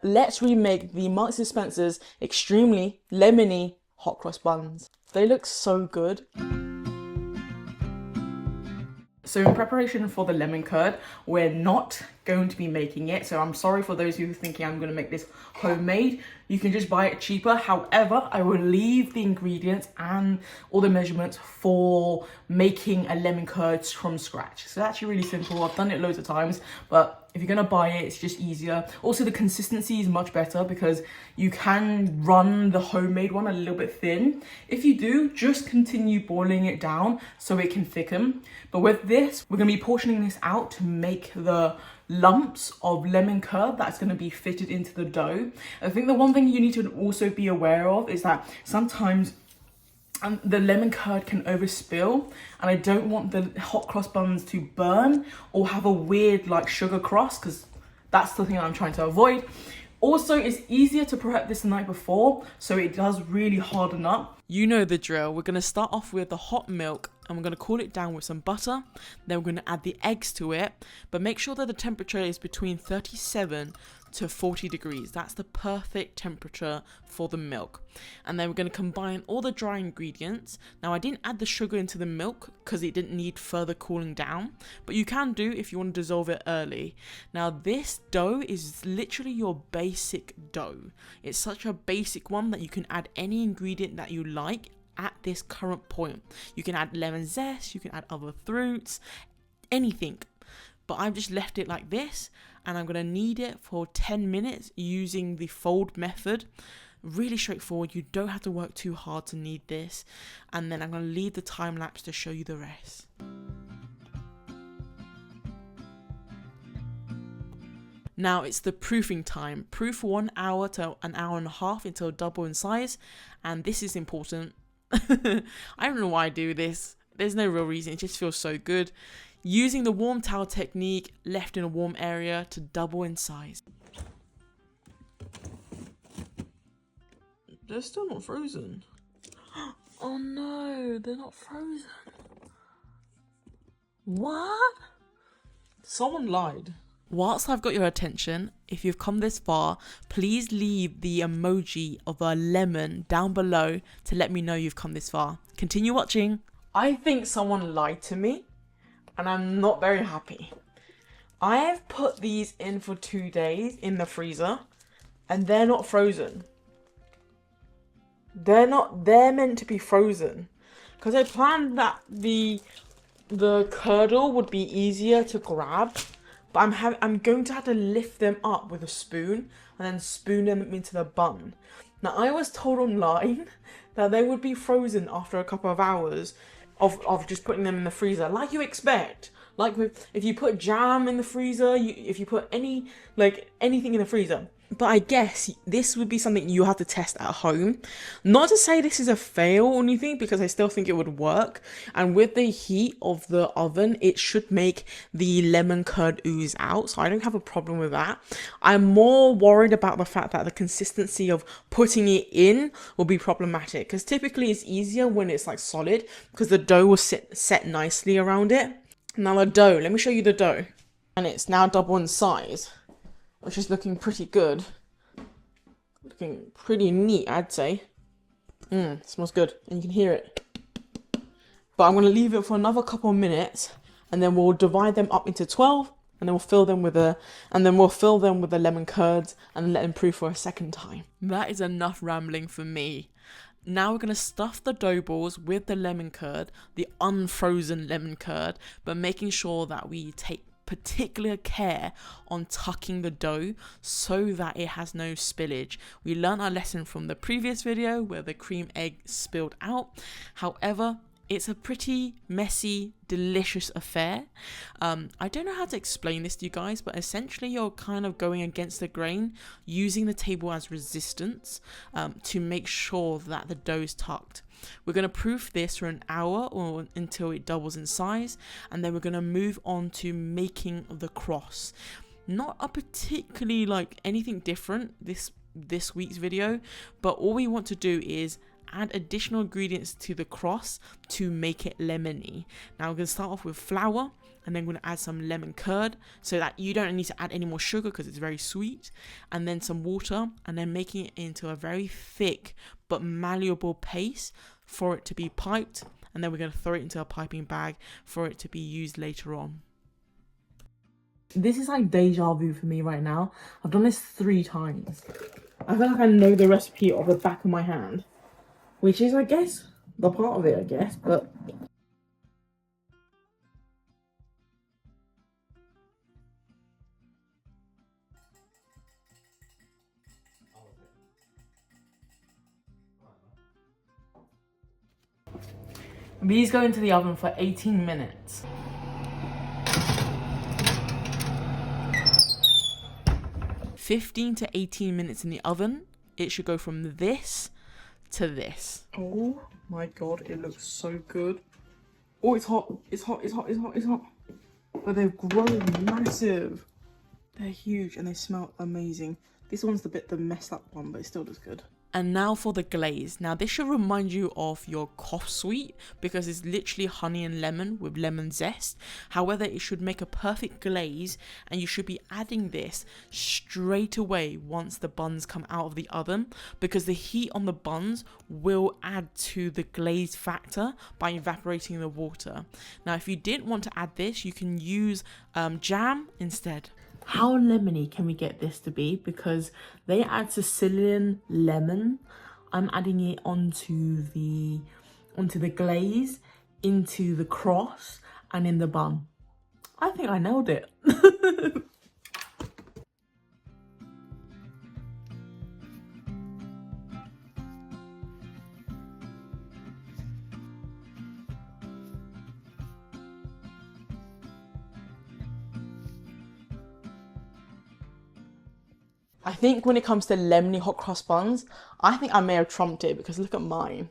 Let's remake the Marks & Spencer's extremely lemony hot cross buns. They look so good. So in preparation for the lemon curd, we're not going to be making it. So I'm sorry for those who are thinking I'm going to make this homemade. You can just buy it cheaper. However, I will leave the ingredients and all the measurements for making a lemon curd from scratch. So that's actually really simple. I've done it loads of times, but if you're going to buy it, it's just easier. Also, the consistency is much better because you can run the homemade one a little bit thin. If you do, just continue boiling it down so it can thicken. But with this, we're going to be portioning this out to make the lumps of lemon curd that's going to be fitted into the dough. I think the one thing you need to also be aware of is that sometimes the lemon curd can overspill, and I don't want the hot cross buns to burn or have a weird like sugar crust, because that's the thing I'm trying to avoid. Also, it's easier to prep this the night before, so it does really harden up. You know the drill. We're going to start off with the hot milk and we're going to cool it down with some butter. Then we're going to add the eggs to it, but make sure that the temperature is between 37 to 40 degrees. That's the perfect temperature for the milk. And then we're going to combine all the dry ingredients. Now, I didn't add the sugar into the milk because it didn't need further cooling down, but you can do if you want to dissolve it early. Now, this dough is literally your basic dough. It's such a basic one that you can add any ingredient that you like at this current point. You can add lemon zest, you can add other fruits, anything. But I've just left it like this, and I'm going to knead it for 10 minutes using the fold method. Really straightforward. You don't have to work too hard to knead this. And then I'm going to leave the time lapse to show you the rest. Now it's the proofing time. Proof 1 hour to an hour and a half until double in size. And this is important. I don't know why I do this. There's no real reason. It just feels so good. Using the warm towel technique, left in a warm area to double in size. They're still not frozen. Oh no, they're not frozen. What? Someone lied. Whilst I've got your attention, if you've come this far, please leave the emoji of a lemon down below to let me know you've come this far. Continue watching. I think someone lied to me, and I'm not very happy. I have put these in for 2 days in the freezer, and they're not frozen. They're meant to be frozen. Because I planned that the curdle would be easier to grab. But I'm going to have to lift them up with a spoon and then spoon them into the bun. Now, I was told online that they would be frozen after a couple of hours of just putting them in the freezer, like you expect. Like if you put jam in the freezer, if you put anything in the freezer. But I guess this would be something you have to test at home. Not to say this is a fail or anything, because I still think it would work. And with the heat of the oven, it should make the lemon curd ooze out. So I don't have a problem with that. I'm more worried about the fact that the consistency of putting it in will be problematic. Because typically it's easier when it's like solid, because the dough will set nicely around it. Now the dough, let me show you the dough. And it's now double in size, which is looking pretty good. Looking pretty neat, I'd say. Smells good, and you can hear it. But I'm going to leave it for another couple of minutes, and then we'll divide them up into 12, and then we'll fill them with the lemon curds, and let them proof for a second time. That is enough rambling for me. Now we're going to stuff the dough balls with the lemon curd, the unfrozen lemon curd, but making sure that we take particular care on tucking the dough so that it has no spillage. We learned our lesson from the previous video where the cream egg spilled out. However, it's a pretty messy, delicious affair. I don't know how to explain this to you guys, but essentially you're kind of going against the grain, using the table as resistance to make sure that the dough is tucked. We're going to proof this for an hour or until it doubles in size, and then we're going to move on to making the cross. Not a particularly like anything different this week's video, but all we want to do is add additional ingredients to the cross to make it lemony. Now we're going to start off with flour, and then we're going to add some lemon curd so that you don't need to add any more sugar because it's very sweet, and then some water, and then making it into a very thick but malleable paste for it to be piped, and then we're going to throw it into a piping bag for it to be used later on. This is like deja vu for me right now. I've done this 3 times. I feel like I know the recipe off the back of my hand, which is, I guess, the part of it, I guess, but... These go into the oven for 18 minutes. (15 to 18 minutes in the oven. It should go from this to this. Oh my god, it looks so good. Oh, it's hot. It's hot. It's hot. It's hot. It's hot. But they've grown massive. They're huge and they smell amazing. This one's the messed up one, but it still does good. And now for the glaze. Now this should remind you of your cough sweet because it's literally honey and lemon with lemon zest. However, it should make a perfect glaze, and you should be adding this straight away once the buns come out of the oven, because the heat on the buns will add to the glaze factor by evaporating the water. Now if you didn't want to add this, you can use jam instead. How lemony can we get this to be? Because they add Sicilian lemon. I'm adding it onto the glaze, into the cross, and in the bun. I think I nailed it. I think when it comes to lemony hot cross buns, I think I may have trumped it, because look at mine.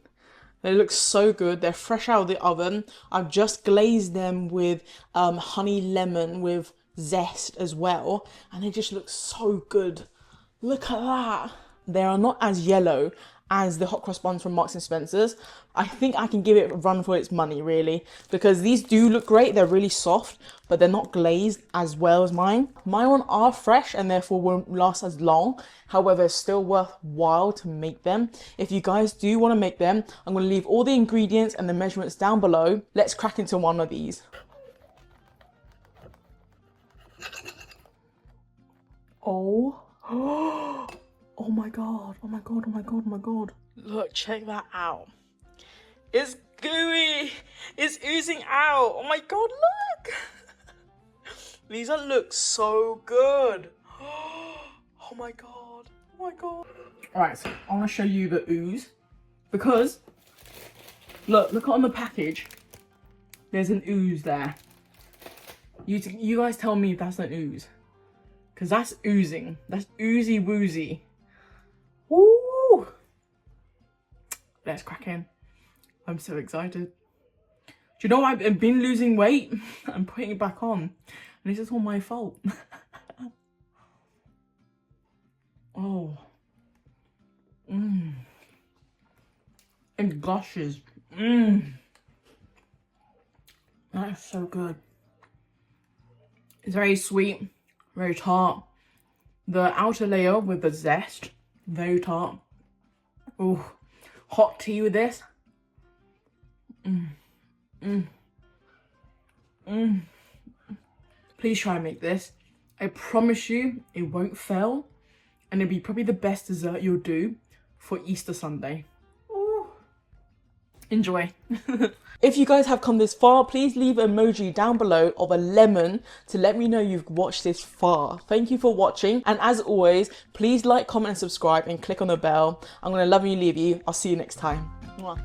They look so good. They're fresh out of the oven. I've just glazed them with honey lemon with zest as well, and they just look so good. Look at that. They are not as yellow as the hot cross buns from Marks and Spencer's. I think I can give it a run for its money, really, because these do look great. They're really soft, but they're not glazed as well as mine. My one are fresh and therefore won't last as long. However, it's still worthwhile to make them. If you guys do want to make them, I'm going to leave all the ingredients and the measurements down below. Let's crack into one of these. Oh. Oh my god, oh my god, oh my god, oh my god. Look, check that out. It's gooey. It's oozing out. Oh my god, look. These look so good. Oh my god, oh my god. Alright, so I want to show you the ooze. Because, look on the package. There's an ooze there. You guys tell me if that's an ooze. Because that's oozing. That's oozy woozy. Woo! Let's crack in. I'm so excited. Do you know I've been losing weight? I'm putting it back on. And this is all my fault. Oh. Mmm. It gushes. Mmm. That is so good. It's very sweet, very tart. The outer layer with the zest, very tart. Ooh, hot tea with this. Please try and make this. I promise you it won't fail, and it'll be probably the best dessert you'll do for Easter Sunday. Ooh. Enjoy. If you guys have come this far, please leave an emoji down below of a lemon to let me know you've watched this far. Thank you for watching, and as always, please like, comment and subscribe and click on the bell. I'm going to love you and leave you. I'll see you next time. Mwah.